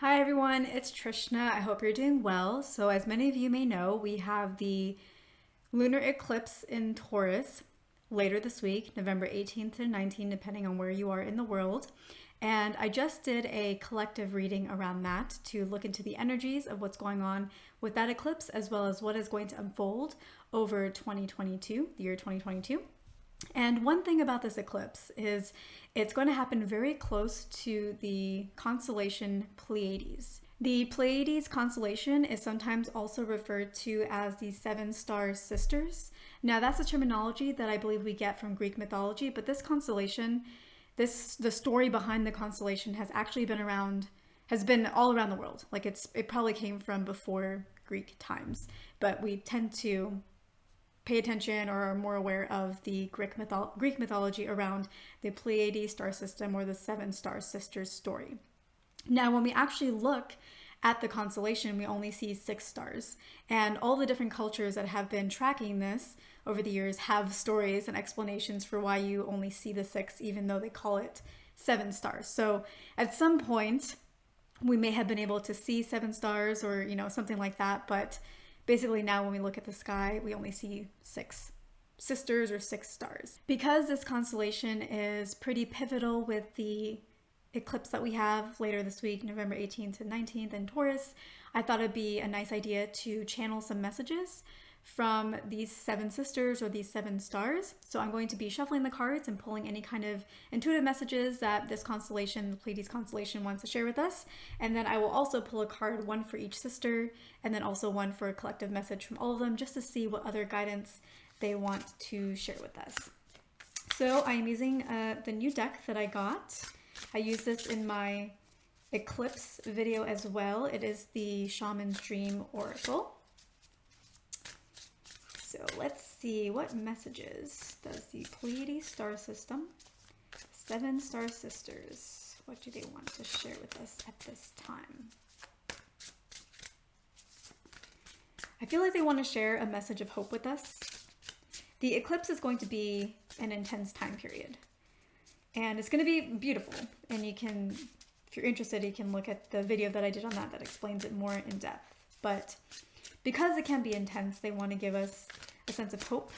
Hi everyone, it's Trishna. I hope you're doing well. So, as many of you may know, we have the lunar eclipse in Taurus later this week, November 18th to 19th, depending on where you are in the world. And I just did a collective reading around that to look into the energies of what's going on with that eclipse, as well as what is going to unfold over 2022, the year 2022. And one thing about this eclipse is it's going to happen very close to the constellation Pleiades. The Pleiades constellation is sometimes also referred to as the seven star sisters. Now, that's a terminology that I believe we get from Greek mythology, but this constellation, the story behind the constellation has actually has been all around the world. Like it probably came from before Greek times, but we tend to pay attention or are more aware of the Greek mythology around the Pleiades star system or the seven star sisters story. Now, when we actually look at the constellation, we only see 6 stars. And all the different cultures that have been tracking this over the years have stories and explanations for why you only see the 6, even though they call it 7 stars. So at some point, we may have been able to see 7 stars or, something like that, but basically now when we look at the sky, we only see 6 sisters or 6 stars. Because this constellation is pretty pivotal with the eclipse that we have later this week, November 18th to 19th in Taurus, I thought it'd be a nice idea to channel some messages from these 7 sisters or these 7 stars. So I'm going to be shuffling the cards and pulling any kind of intuitive messages that this constellation, the Pleiades constellation, wants to share with us. And then I will also pull a card, one for each sister, and then also one for a collective message from all of them, just to see what other guidance they want to share with us. So I am using the new deck that I got. I use this in my eclipse video as well. It is the Shaman's Dream Oracle. So let's see, what messages does the Pleiades star system, 7 star sisters, what do they want to share with us at this time? I feel like they want to share a message of hope with us. The eclipse is going to be an intense time period. And it's going to be beautiful. And you can, if you're interested, you can look at the video that I did on that explains it more in depth. But because it can be intense, they want to give us a sense of hope.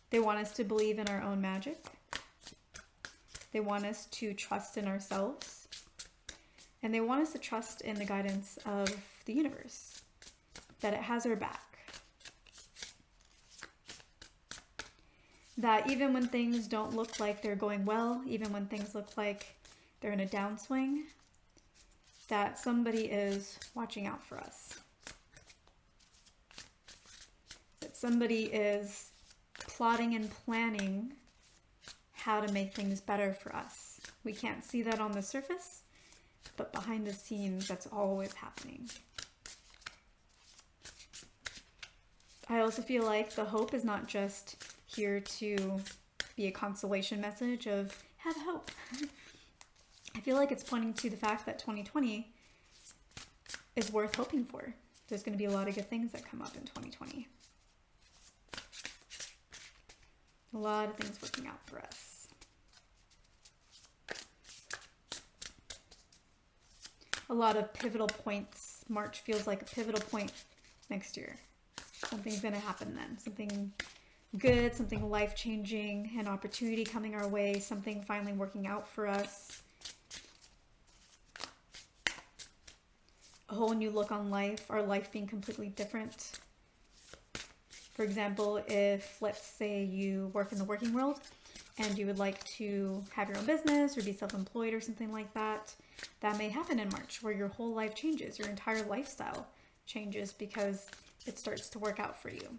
They want us to believe in our own magic. They want us to trust in ourselves. And they want us to trust in the guidance of the universe, that it has our back. That even when things don't look like they're going well, even when things look like they're in a downswing, that somebody is watching out for us. That somebody is plotting and planning how to make things better for us. We can't see that on the surface, but behind the scenes, that's always happening. I also feel like the hope is not just here to be a consolation message of have hope. I feel like it's pointing to the fact that 2020 is worth hoping for. There's going to be a lot of good things that come up in 2020. A lot of things working out for us. A lot of pivotal points. March feels like a pivotal point next year. Something's going to happen then. Something good, something life-changing, an opportunity coming our way, something finally working out for us. A whole new look on life, our life being completely different. For example, if let's say you work in the working world and you would like to have your own business or be self-employed or something like that, that may happen in March where your whole life changes, your entire lifestyle changes because it starts to work out for you.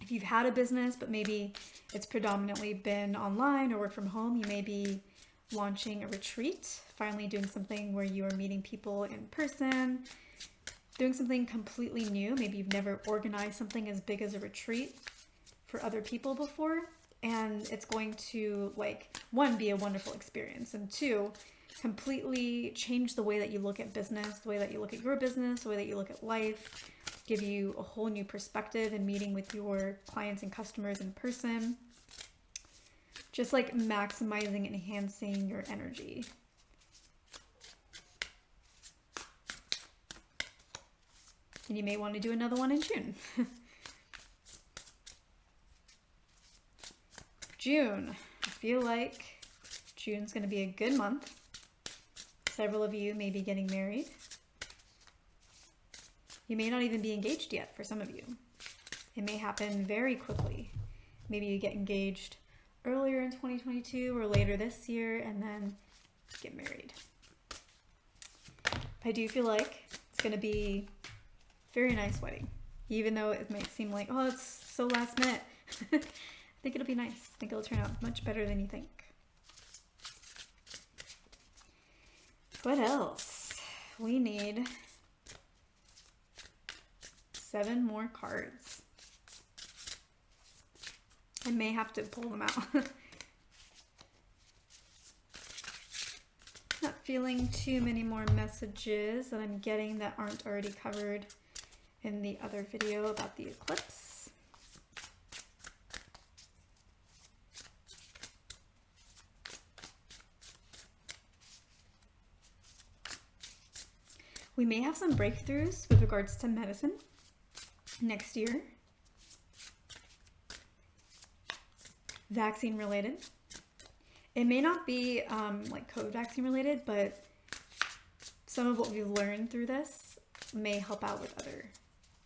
If you've had a business, but maybe it's predominantly been online or work from home, you may be launching a retreat, finally doing something where you are meeting people in person, doing something completely new. Maybe you've never organized something as big as a retreat for other people before, and it's going to, one, be a wonderful experience, and 2, completely change the way that you look at business, the way that you look at your business, the way that you look at life, give you a whole new perspective in meeting with your clients and customers in person. Just maximizing and enhancing your energy. And you may want to do another one in June. June. I feel like June's going to be a good month. Several of you may be getting married. You may not even be engaged yet for some of you. It may happen very quickly. Maybe you get engaged earlier in 2022 or later this year and then get married. I do feel like it's going to be a very nice wedding, even though it might seem like, oh, it's so last minute. I think it'll be nice. I think it'll turn out much better than you think. What else? We need 7 more cards. I may have to pull them out. Not feeling too many more messages that I'm getting that aren't already covered in the other video about the eclipse. We may have some breakthroughs with regards to medicine next year. Vaccine related. It may not be like COVID vaccine related, but some of what we've learned through this may help out with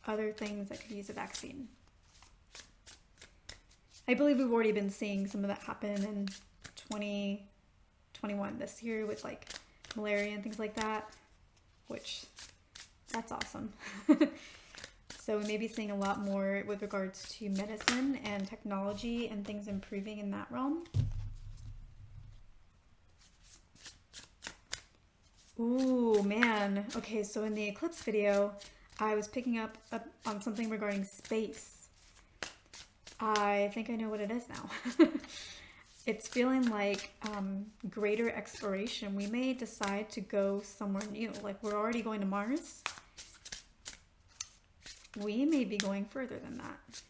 other things that could use a vaccine. I believe we've already been seeing some of that happen in 2021 this year with like malaria and things like that, which that's awesome. So we may be seeing a lot more with regards to medicine and technology and things improving in that realm. Ooh, man. Okay, so in the eclipse video, I was picking up on something regarding space. I think I know what it is now. It's feeling like greater exploration. We may decide to go somewhere new. Like we're already going to Mars. We may be going further than that.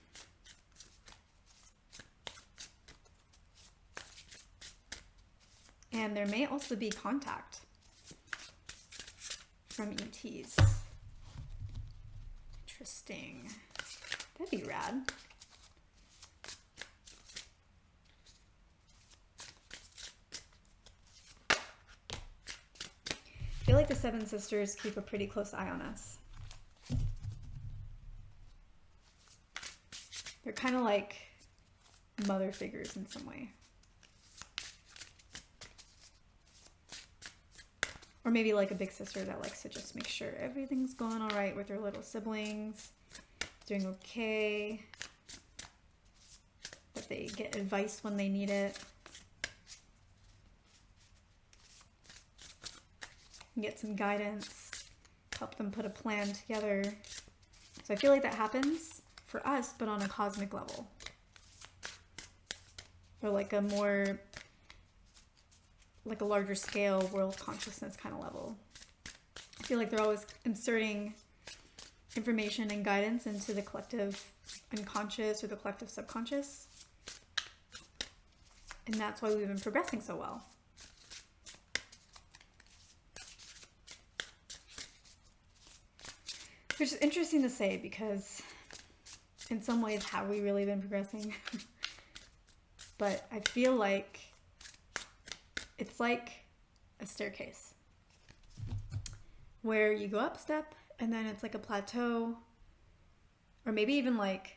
And there may also be contact from ETs. Interesting. That'd be rad. I feel like the Seven Sisters keep a pretty close eye on us. They're kind of like mother figures in some way. Or maybe like a big sister that likes to just make sure everything's going all right with her little siblings, doing okay, that they get advice when they need it. Get some guidance, help them put a plan together. So I feel like that happens for us, but on a cosmic level. Or like a more, like a larger scale world consciousness kind of level. I feel like they're always inserting information and guidance into the collective unconscious or the collective subconscious. And that's why we've been progressing so well. Which is interesting to say because in some ways, have we really been progressing? But I feel like it's like a staircase where you go up a step and then it's like a plateau, or maybe even like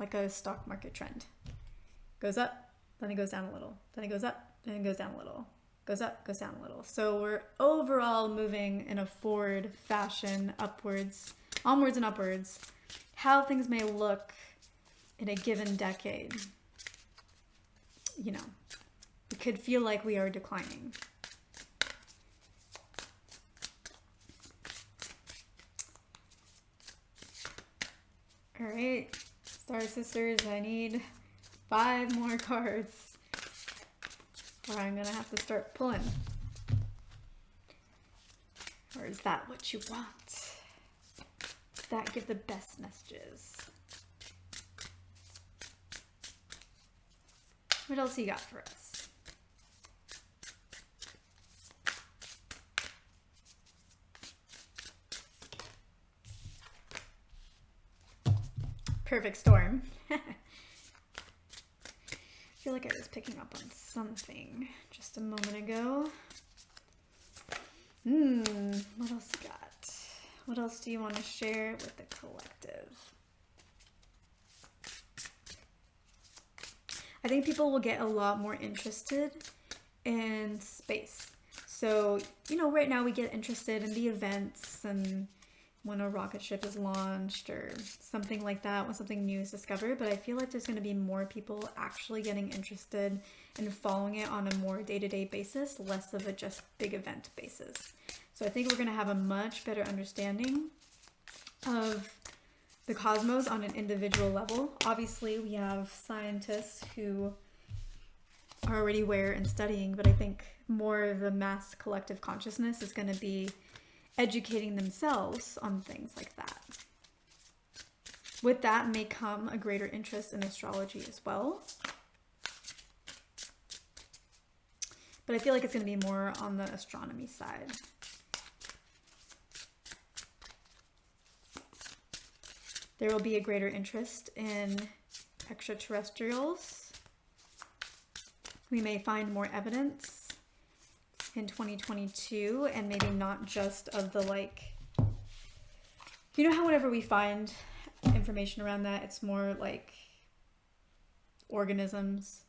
a stock market trend. Goes up, then it goes down a little, then it goes up, then it goes down a little, goes up, goes down a little. So we're overall moving in a forward fashion, upwards, onwards and upwards. How things may look in a given decade, you know, it could feel like we are declining. All right, Star Sisters, I need 5 more cards, or I'm gonna have to start pulling. Or is that what you want? That give the best messages. What else you got for us? perfect storm. I feel like I was picking up on something just a moment ago. What else you got? What else do you want to share with the collective? I think people will get a lot more interested in space. So, you know, right now we get interested in the events and when a rocket ship is launched or something like that, when something new is discovered. But I feel like there's going to be more people actually getting interested in following it on a more day-to-day basis, less of a just big event basis. So I think we're going to have a much better understanding of the cosmos on an individual level. Obviously, we have scientists who are already aware and studying, but I think more of the mass collective consciousness is going to be educating themselves on things like that. With that may come a greater interest in astrology as well. But I feel like it's going to be more on the astronomy side. There will be a greater interest in extraterrestrials. We may find more evidence in 2022, and maybe not just of the, like, you know how whenever we find information around that, it's more like organisms.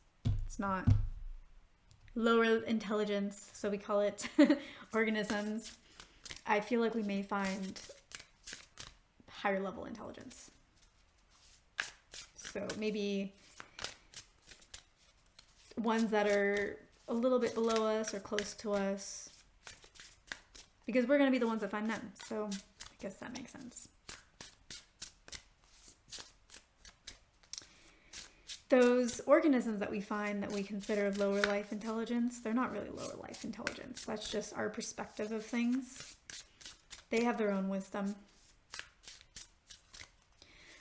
It's not lower intelligence, so we call it organisms. I feel like we may find higher level intelligence. So maybe ones that are a little bit below us or close to us, because we're going to be the ones that find them. So I guess that makes sense. Those organisms that we find that we consider of lower life intelligence, they're not really lower life intelligence. That's just our perspective of things. They have their own wisdom.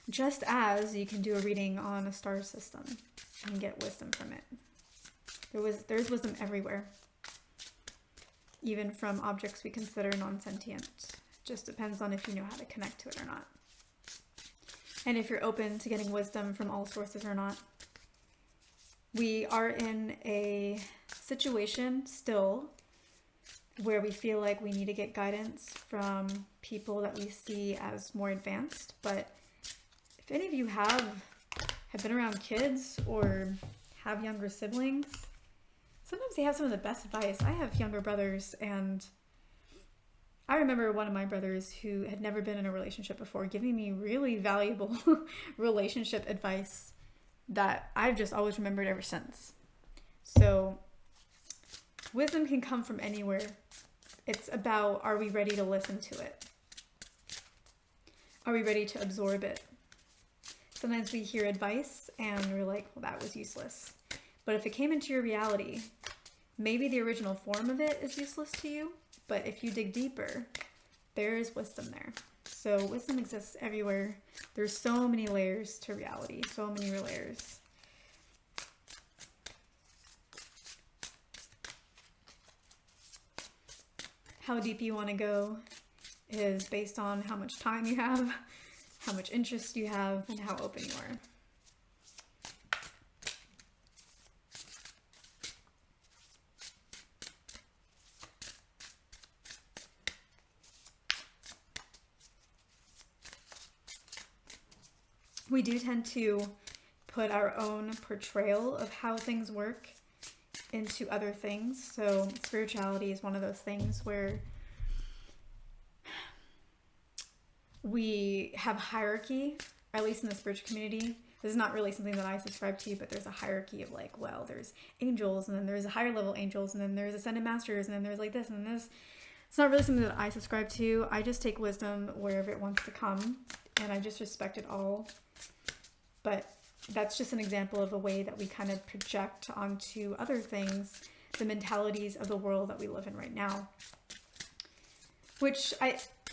Just as you can do a reading on a star system and get wisdom from it. There's wisdom everywhere, even from objects we consider non-sentient. Just depends on if you know how to connect to it or not. And if you're open to getting wisdom from all sources or not. We are in a situation still where we feel like we need to get guidance from people that we see as more advanced. But if any of you have been around kids or have younger siblings, sometimes they have some of the best advice. I have younger brothers, and I remember one of my brothers who had never been in a relationship before giving me really valuable relationship advice that I've just always remembered ever since. So wisdom can come from anywhere. It's about, are we ready to listen to it? Are we ready to absorb it? Sometimes we hear advice and we're like, well, that was useless. But if it came into your reality, maybe the original form of it is useless to you, but if you dig deeper, there is wisdom there. So wisdom exists everywhere. There's so many layers to reality, so many layers. How deep you want to go is based on how much time you have, how much interest you have, and how open you are. We do tend to put our own portrayal of how things work into other things. So spirituality is one of those things where we have hierarchy, at least in the spiritual community. This is not really something that I subscribe to, but there's a hierarchy of like, well, there's angels, and then there's a higher level angels, and then there's ascended masters, and then there's like this and this. It's not really something that I subscribe to. I just take wisdom wherever it wants to come, and I just respect it all. But that's just an example of a way that we kind of project onto other things the mentalities of the world that we live in right now, which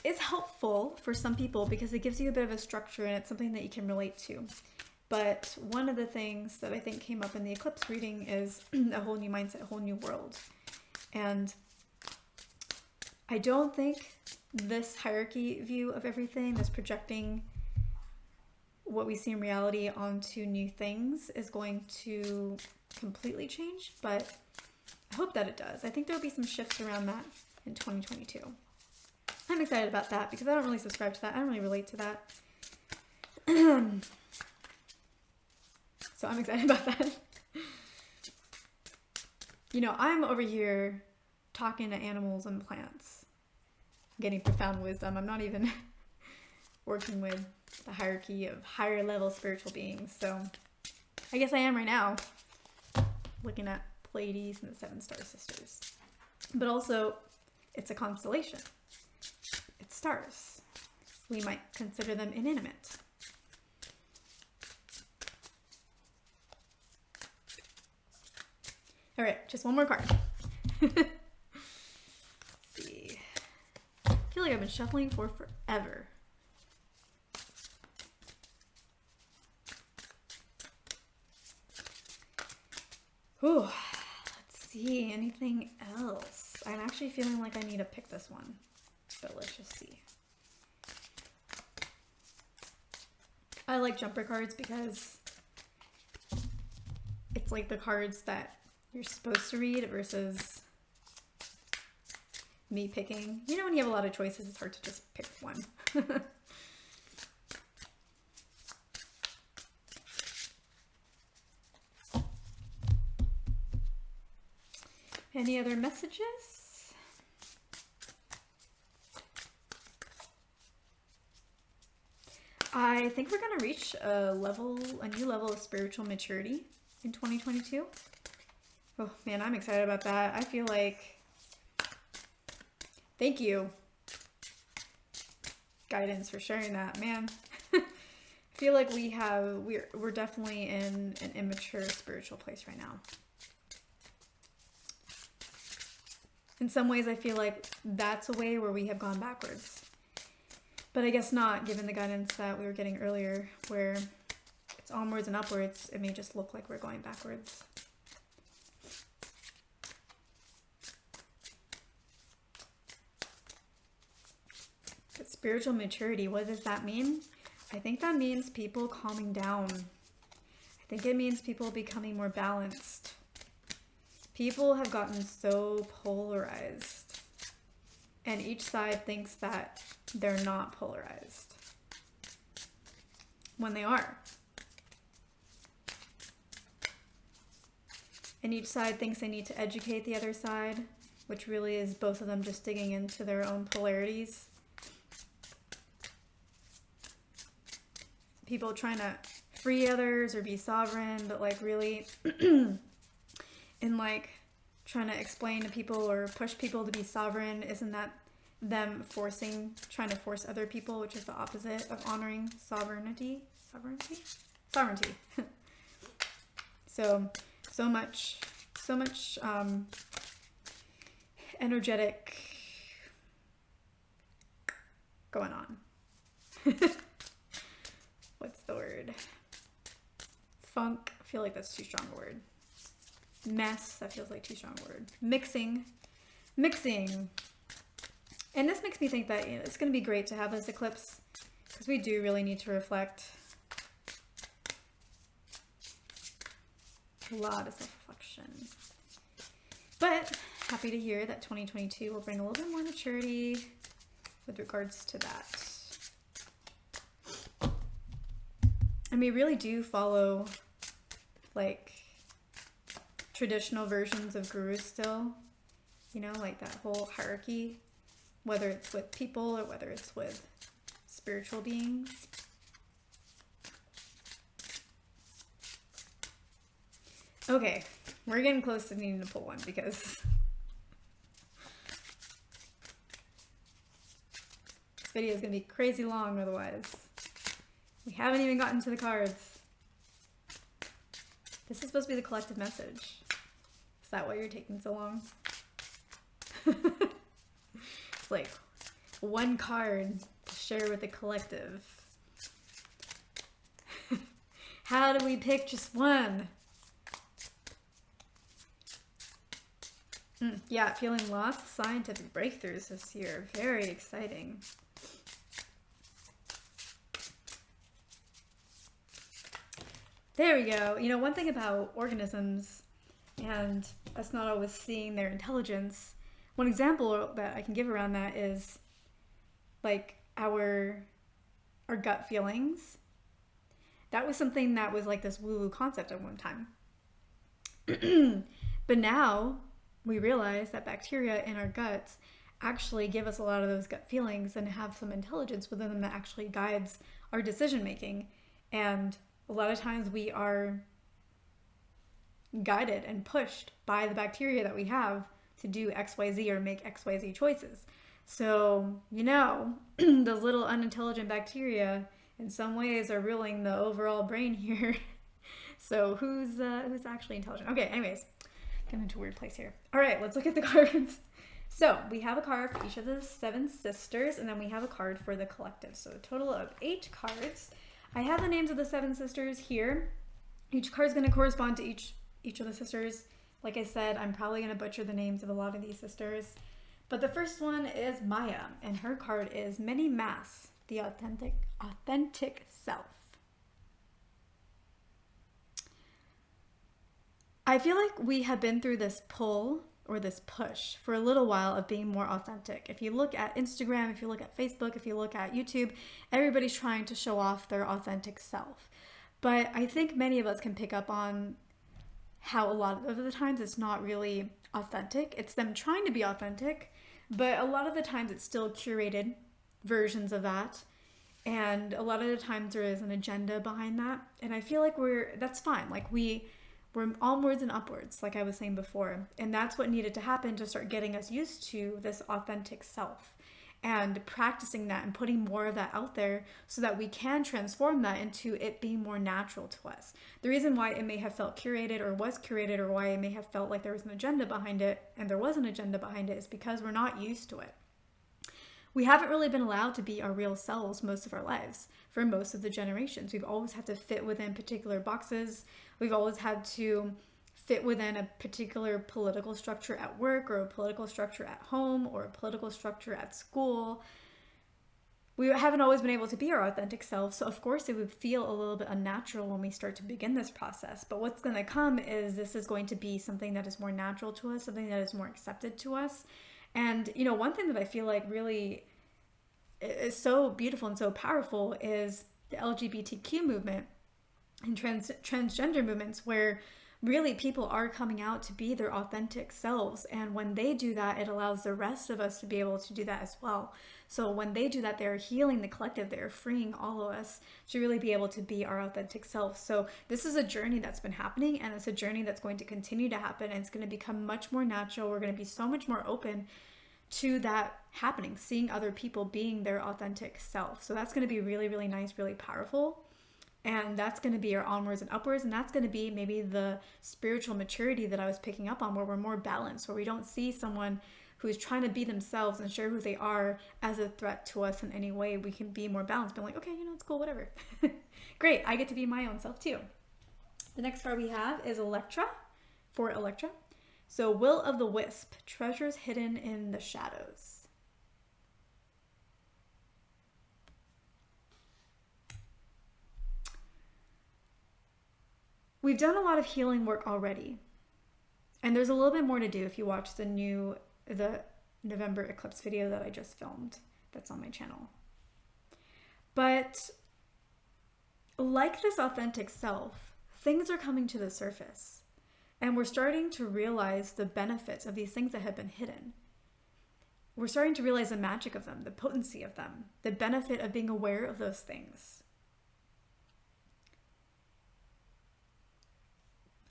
is helpful for some people because it gives you a bit of a structure and it's something that you can relate to. But one of the things that I think came up in the eclipse reading is a whole new mindset, a whole new world. And I don't think this hierarchy view of everything, this projecting what we see in reality onto new things is going to completely change, but I hope that it does. I think there'll be some shifts around that in 2022. I'm excited about that because I don't really subscribe to that. I don't really relate to that. So I'm excited about that. You know, I'm over here talking to animals and plants, getting profound wisdom. I'm not even working with the hierarchy of higher level spiritual beings. So I guess I am right now, looking at Pleiades and the 7 star sisters. But also, it's a constellation. It's stars. We might consider them inanimate. All right, just one more card. Let's see. I feel like I've been shuffling for forever. Ooh, let's see, anything else? I'm actually feeling like I need to pick this one, but let's just see. I like jumper cards because it's like the cards that you're supposed to read versus me picking. You know, when you have a lot of choices, it's hard to just pick one. Any other messages? I think we're going to reach a new level of spiritual maturity in 2022. Oh man, I'm excited about that. I feel like, thank you, guidance, for sharing that, man. I feel like we're definitely in an immature spiritual place right now. In some ways, I feel like that's a way where we have gone backwards. But I guess not, given the guidance that we were getting earlier, where it's onwards and upwards. It may just look like we're going backwards. But spiritual maturity, what does that mean? I think that means people calming down. I think it means people becoming more balanced. People have gotten so polarized, and each side thinks that they're not polarized when they are. And each side thinks they need to educate the other side, which really is both of them just digging into their own polarities. People trying to free others or be sovereign, but like really in like trying to explain to people or push people to be sovereign, isn't that them trying to force other people, which is the opposite of honoring sovereignty. So much energetic going on. What's the word? Funk. I feel like that's too strong a word. Mess. That feels like too strong a word. Mixing. And this makes me think that it's going to be great to have this eclipse because we do really need to reflect. A lot of self-reflection. But happy to hear that 2022 will bring a little bit more maturity with regards to that. And we really do follow like traditional versions of gurus still, like that whole hierarchy, whether it's with people or whether it's with spiritual beings. Okay, we're getting close to needing to pull one because this video is going to be crazy long otherwise. We haven't even gotten to the cards. This is supposed to be the collective message. Is that why you're taking so long? It's like one card to share with the collective. How do we pick just one? Yeah, feeling lots of scientific breakthroughs this year. Very exciting. There we go. You know, one thing about organisms and us not always seeing their intelligence, one example that I can give around that is like our gut feelings. That was something that was like this woo-woo concept at one time. But now we realize that bacteria in our guts actually give us a lot of those gut feelings and have some intelligence within them that actually guides our decision making. And a lot of times we are guided and pushed by the bacteria that we have to do XYZ or make XYZ choices. So, you know, those little unintelligent bacteria in some ways are ruling the overall brain here. So who's actually intelligent? Okay, anyways, getting into a weird place here. All right, let's look at the cards. So we have a card for each of the 7 sisters, and then we have a card for the collective. So a total of 8 cards. I have the names of the 7 sisters here. Each card is going to correspond to each of the sisters. Like I said, I'm probably going to butcher the names of a lot of these sisters. But the first one is Maia, and her card is Many Mass, the authentic self. I feel like we have been through this pull or this push for a little while of being more authentic. If you look at Instagram, if you look at Facebook, if you look at YouTube, everybody's trying to show off their authentic self. But I think many of us can pick up on how a lot of the times it's not really authentic. It's them trying to be authentic, but a lot of the times it's still curated versions of that. And a lot of the times there is an agenda behind that. And I feel like that's fine. Like we're onwards and upwards, like I was saying before. And that's what needed to happen to start getting us used to this authentic self and practicing that and putting more of that out there so that we can transform that into it being more natural to us. The reason why it may have felt curated or was curated, or why it may have felt like there was an agenda behind it, and there was an agenda behind it, is because we're not used to it. We haven't really been allowed to be our real selves most of our lives for most of the generations. We've always had to fit within particular boxes. We've always had to fit within a particular political structure at work, or a political structure at home, or a political structure at school. We haven't always been able to be our authentic self. So of course it would feel a little bit unnatural when we start to begin this process. But what's going to come is this is going to be something that is more natural to us, something that is more accepted to us. And, you know, one thing that I feel like really is so beautiful and so powerful is the LGBTQ movement and transgender movements, where really people are coming out to be their authentic selves. And when they do that, it allows the rest of us to be able to do that as well. So when they do that, they're healing the collective, they're freeing all of us to really be able to be our authentic self. So this is a journey that's been happening, and it's a journey that's going to continue to happen, and it's going to become much more natural. We're going to be so much more open to that happening, seeing other people being their authentic self. So that's going to be really, really nice, really powerful. And that's going to be our onwards and upwards. And that's going to be maybe the spiritual maturity that I was picking up on, where we're more balanced, where we don't see someone who's trying to be themselves and share who they are as a threat to us in any way. We can be more balanced, being like, okay, you know, it's cool, whatever. Great, I get to be my own self too. The next card we have is Electra, for Electra. So Will of the Wisp, treasures hidden in the shadows. We've done a lot of healing work already, and there's a little bit more to do if you watch the November eclipse video that I just filmed that's on my channel. But like this authentic self, things are coming to the surface, and we're starting to realize the benefits of these things that have been hidden. We're starting to realize the magic of them, the potency of them, the benefit of being aware of those things.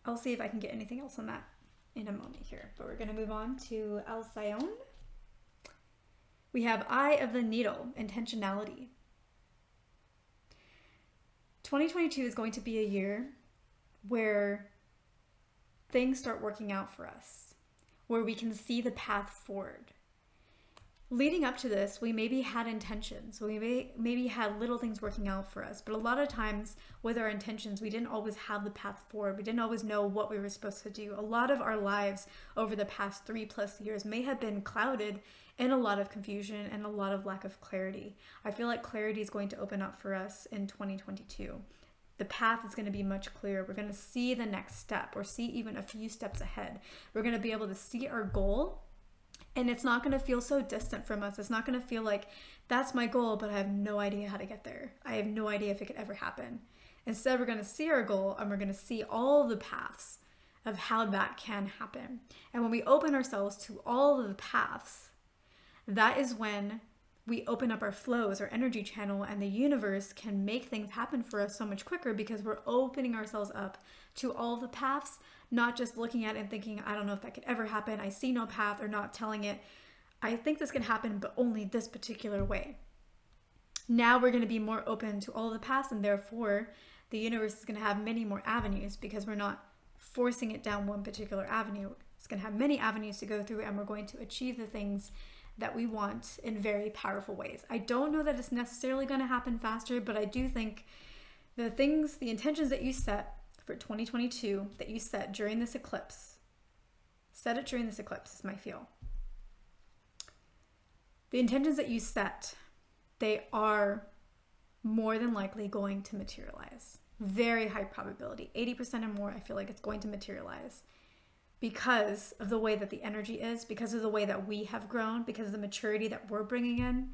I'll see if I can get anything else on that in a moment here, but we're going to move on to Alcyone. We have Eye of the Needle, intentionality. 2022 is going to be a year where things start working out for us, where we can see the path forward. Leading up to this, we maybe had intentions. We maybe had little things working out for us. But a lot of times with our intentions, we didn't always have the path forward. We didn't always know what we were supposed to do. A lot of our lives over the past 3+ years may have been clouded in a lot of confusion and a lot of lack of clarity. I feel like clarity is going to open up for us in 2022. The path is going to be much clearer. We're going to see the next step or see even a few steps ahead. We're going to be able to see our goal, and it's not going to feel so distant from us. It's not going to feel like that's my goal, but I have no idea how to get there. I have no idea if it could ever happen. Instead, we're going to see our goal, and we're going to see all the paths of how that can happen. And when we open ourselves to all of the paths, that is when we open up our flows, our energy channel, and the universe can make things happen for us so much quicker because we're opening ourselves up to all the paths, not just looking at it and thinking, I don't know if that could ever happen. I see no path, or not telling it, I think this can happen, but only this particular way. Now we're going to be more open to all the paths, and therefore the universe is going to have many more avenues because we're not forcing it down one particular avenue. It's going to have many avenues to go through, and we're going to achieve the things that we want in very powerful ways. I don't know that it's necessarily going to happen faster, but I do think the intentions that you set for 2022, that you set during this eclipse, set it during this eclipse is my feel. The intentions that you set, they are more than likely going to materialize. Very high probability, 80% or more, I feel like it's going to materialize. Because of the way that the energy is, because of the way that we have grown, because of the maturity that we're bringing in,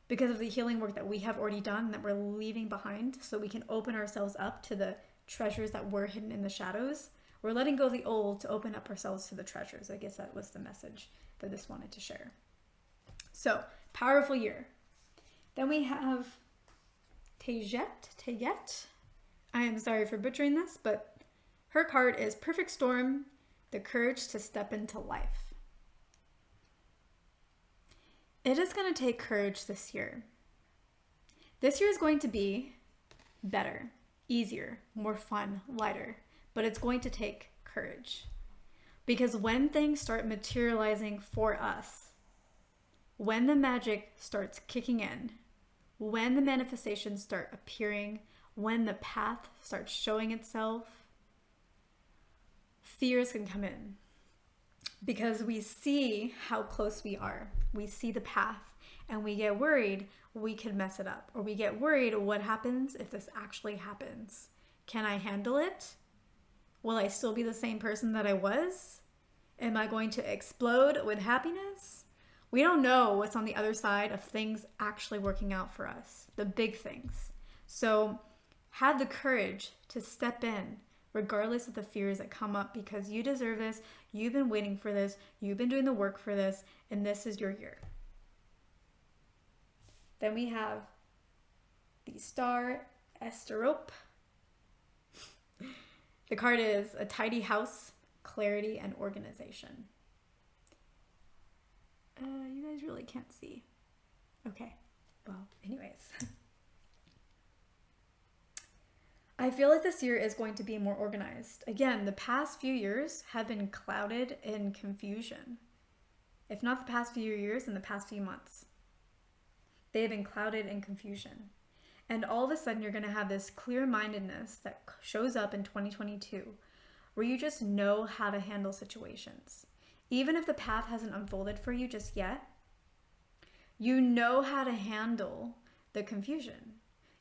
because of the healing work that we have already done and that we're leaving behind, so we can open ourselves up to the treasures that were hidden in the shadows. We're letting go of the old to open up ourselves to the treasures. I guess that was the message that this wanted to share. So, powerful year. Then we have taygete. I am sorry for butchering this, but her card is Perfect Storm, the courage to step into life. It is going to take courage this year. This year is going to be better, easier, more fun, lighter, but it's going to take courage. Because when things start materializing for us, when the magic starts kicking in, when the manifestations start appearing, when the path starts showing itself, fears can come in because we see how close we are. We see the path and we get worried we could mess it up, or we get worried what happens if this actually happens. Can I handle it? Will I still be the same person that I was? Am I going to explode with happiness? We don't know what's on the other side of things actually working out for us, the big things. So have the courage to step in regardless of the fears that come up, because you deserve this. You've been waiting for this. You've been doing the work for this, and this is your year. Then we have the star asterope. The card is a tidy house, clarity, and organization. You guys really can't see. Okay. Well, anyways. I feel like this year is going to be more organized. Again, the past few years have been clouded in confusion. If not the past few years, in the past few months. They have been clouded in confusion. And all of a sudden, you're going to have this clear-mindedness that shows up in 2022, where you just know how to handle situations. Even if the path hasn't unfolded for you just yet, you know how to handle the confusion.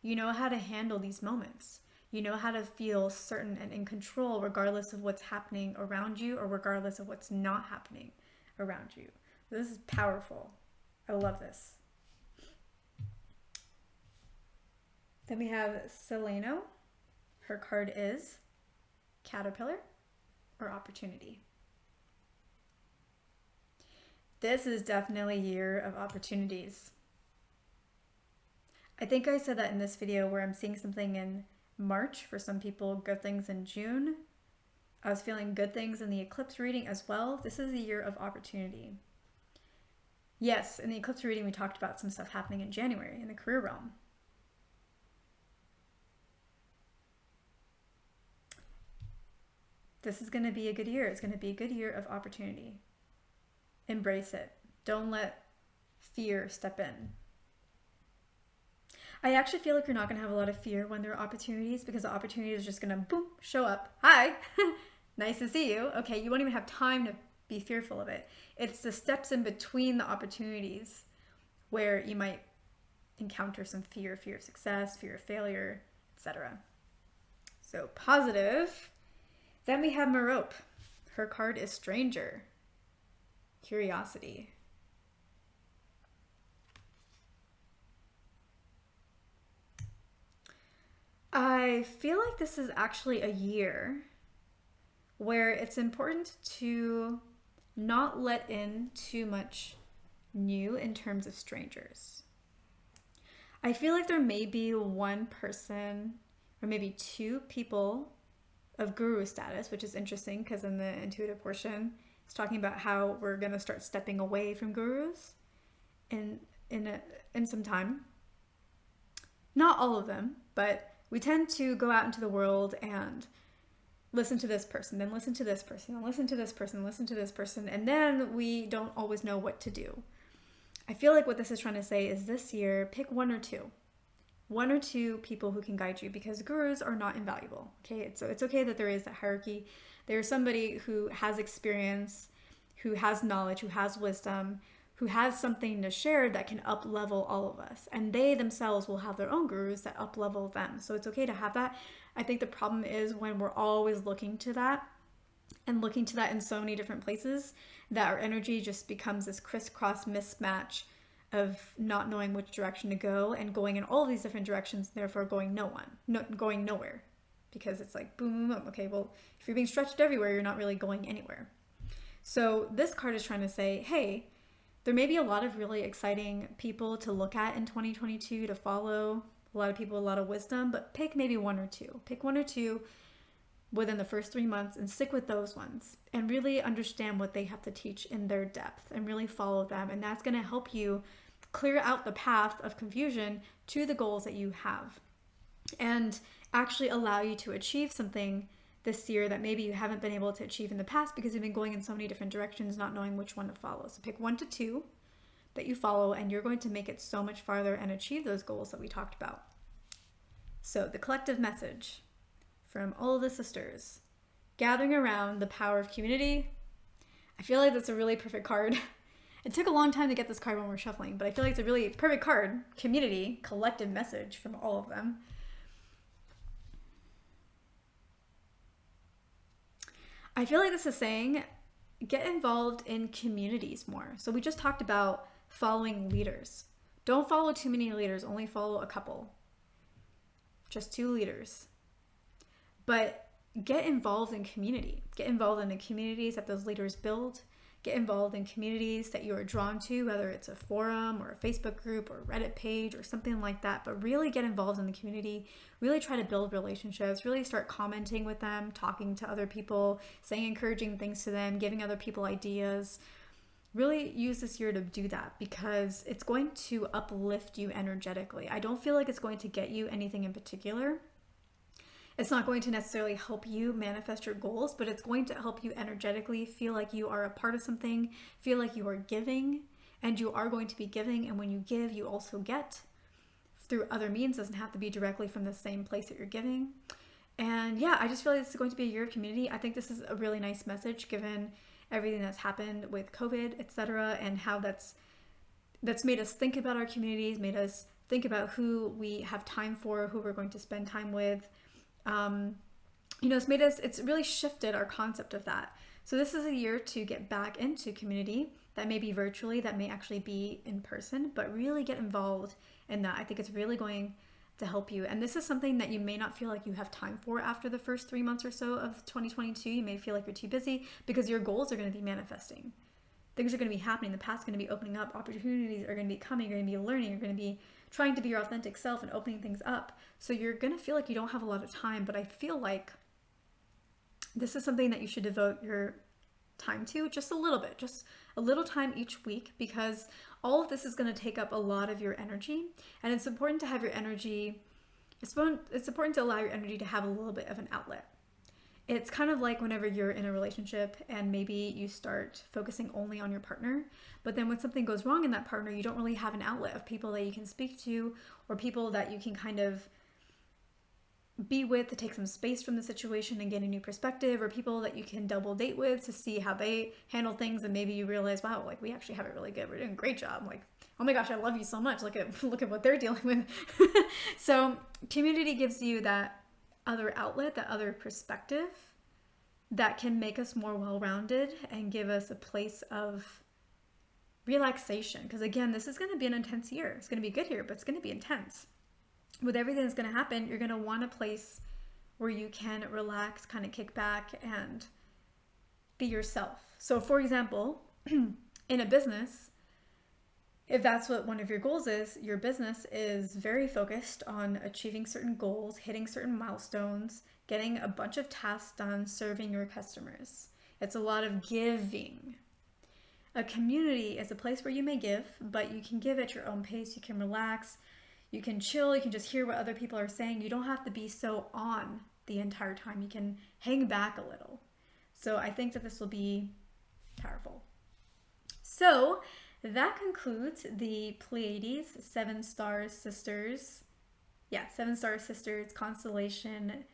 You know how to handle these moments. You know how to feel certain and in control regardless of what's happening around you, or regardless of what's not happening around you. This is powerful. I love this. Then we have Celaeno. Her card is Caterpillar or Opportunity. This is definitely a year of opportunities. I think I said that in this video where I'm seeing something in March for some people, good things in June. I was feeling good things in the eclipse reading as well. This is a year of opportunity. Yes, in the eclipse reading we talked about some stuff happening in January in the career realm. This is going to be a good year. It's going to be a good year of opportunity. Embrace it. Don't let fear step in. I actually feel like you're not going to have a lot of fear when there are opportunities, because the opportunity is just going to boom, show up. Hi, nice to see you. Okay, you won't even have time to be fearful of it. It's the steps in between the opportunities where you might encounter some fear of success, fear of failure, etc. So positive. Then we have merope. Her card is stranger. Curiosity. I feel like this is actually a year where it's important to not let in too much new in terms of strangers. I feel like there may be one person or maybe two people of guru status, which is interesting because in the intuitive portion, it's talking about how we're going to start stepping away from gurus in some time. Not all of them, but we tend to go out into the world and listen to this person, then listen to this person, then listen to this person, listen to this person, and then we don't always know what to do. I feel like what this is trying to say is this year, pick one or two people who can guide you, because gurus are not invaluable. Okay, it's okay that there is that hierarchy. There's somebody who has experience, who has knowledge, who has wisdom, who has something to share that can up-level all of us. And they themselves will have their own gurus that up-level them. So it's okay to have that. I think the problem is when we're always looking to that and looking to that in so many different places that our energy just becomes this crisscross mismatch of not knowing which direction to go and going in all of these different directions, therefore going nowhere. Because it's like boom, boom, boom. Okay, well, if you're being stretched everywhere, you're not really going anywhere. So this card is trying to say, hey, there may be a lot of really exciting people to look at in 2022, to follow, a lot of people, a lot of wisdom, but pick maybe one or two. Pick one or two within the first 3 months and stick with those ones and really understand what they have to teach in their depth and really follow them. And that's going to help you clear out the path of confusion to the goals that you have and actually allow you to achieve something this year that maybe you haven't been able to achieve in the past because you've been going in so many different directions, not knowing which one to follow. So pick 1 to 2 that you follow, and you're going to make it so much farther and achieve those goals that we talked about. So the collective message from all of the sisters, gathering around the power of community. I feel like that's a really perfect card. It took a long time to get this card when we're shuffling, but I feel like it's a really perfect card. Community, collective message from all of them. I feel like this is saying, get involved in communities more. So we just talked about following leaders. Don't follow too many leaders, only follow a couple. Just 2 leaders. But get involved in community. Get involved in the communities that those leaders build. Get involved in communities that you are drawn to, whether it's a forum or a Facebook group or Reddit page or something like that. But really get involved in the community. Really try to build relationships. Really start commenting with them, talking to other people, saying encouraging things to them, giving other people ideas. Really use this year to do that because it's going to uplift you energetically. I don't feel like it's going to get you anything in particular. It's not going to necessarily help you manifest your goals, but it's going to help you energetically feel like you are a part of something, feel like you are giving, and you are going to be giving. And when you give, you also get through other means. It doesn't have to be directly from the same place that you're giving. And yeah, I just feel like this is going to be a year of community. I think this is a really nice message given everything that's happened with COVID, etc., and how that's made us think about our communities, made us think about who we have time for, who we're going to spend time with. It's really shifted our concept of that. So this is a year to get back into community. That may be virtually, that may actually be in person, but really get involved in that. I think it's really going to help you. And this is something that you may not feel like you have time for after the first 3 months or so of 2022. You may feel like you're too busy because your goals are going to be manifesting. Things are going to be happening. The path's going to be opening up. Opportunities are going to be coming. You're going to be learning. You're going to be trying to be your authentic self and opening things up. So you're going to feel like you don't have a lot of time, but I feel like this is something that you should devote your time to just a little bit, just a little time each week, because all of this is going to take up a lot of your energy. And it's important to have your energy, it's important to allow your energy to have a little bit of an outlet. It's kind of like whenever you're in a relationship and maybe you start focusing only on your partner, but then when something goes wrong in that partner, you don't really have an outlet of people that you can speak to or people that you can kind of be with to take some space from the situation and get a new perspective, or people that you can double date with to see how they handle things, and maybe you realize, wow, like we actually have it really good. We're doing a great job. Like, oh my gosh, I love you so much. Look at what they're dealing with. So community gives you that other outlet, that other perspective that can make us more well-rounded and give us a place of relaxation. Because again, this is going to be an intense year. It's going to be a good year, but it's going to be intense. With everything that's going to happen, you're going to want a place where you can relax, kind of kick back and be yourself. So for example, in a business, if that's what one of your goals is, your business is very focused on achieving certain goals, hitting certain milestones, getting a bunch of tasks done, serving your customers. It's a lot of giving. A community is a place where you may give, but you can give at your own pace. You can relax, you can chill, you can just hear what other people are saying. You don't have to be so on the entire time. You can hang back a little. So I think that this will be powerful. So that concludes the Pleiades, 7-star sisters. Yeah, 7-star sisters constellation,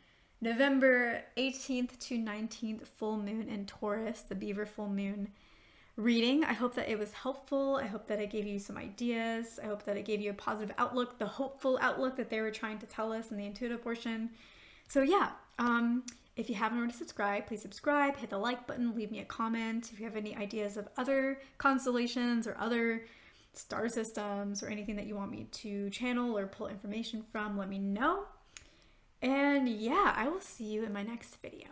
November 18th to 19th, full moon in Taurus, the beaver full moon reading. I hope that it was helpful. I hope that it gave you some ideas. I hope that it gave you a positive outlook, the hopeful outlook that they were trying to tell us in the intuitive portion. So yeah, if you haven't already subscribed, please subscribe, hit the like button, leave me a comment. If you have any ideas of other constellations or other star systems or anything that you want me to channel or pull information from, let me know. And yeah, I will see you in my next video.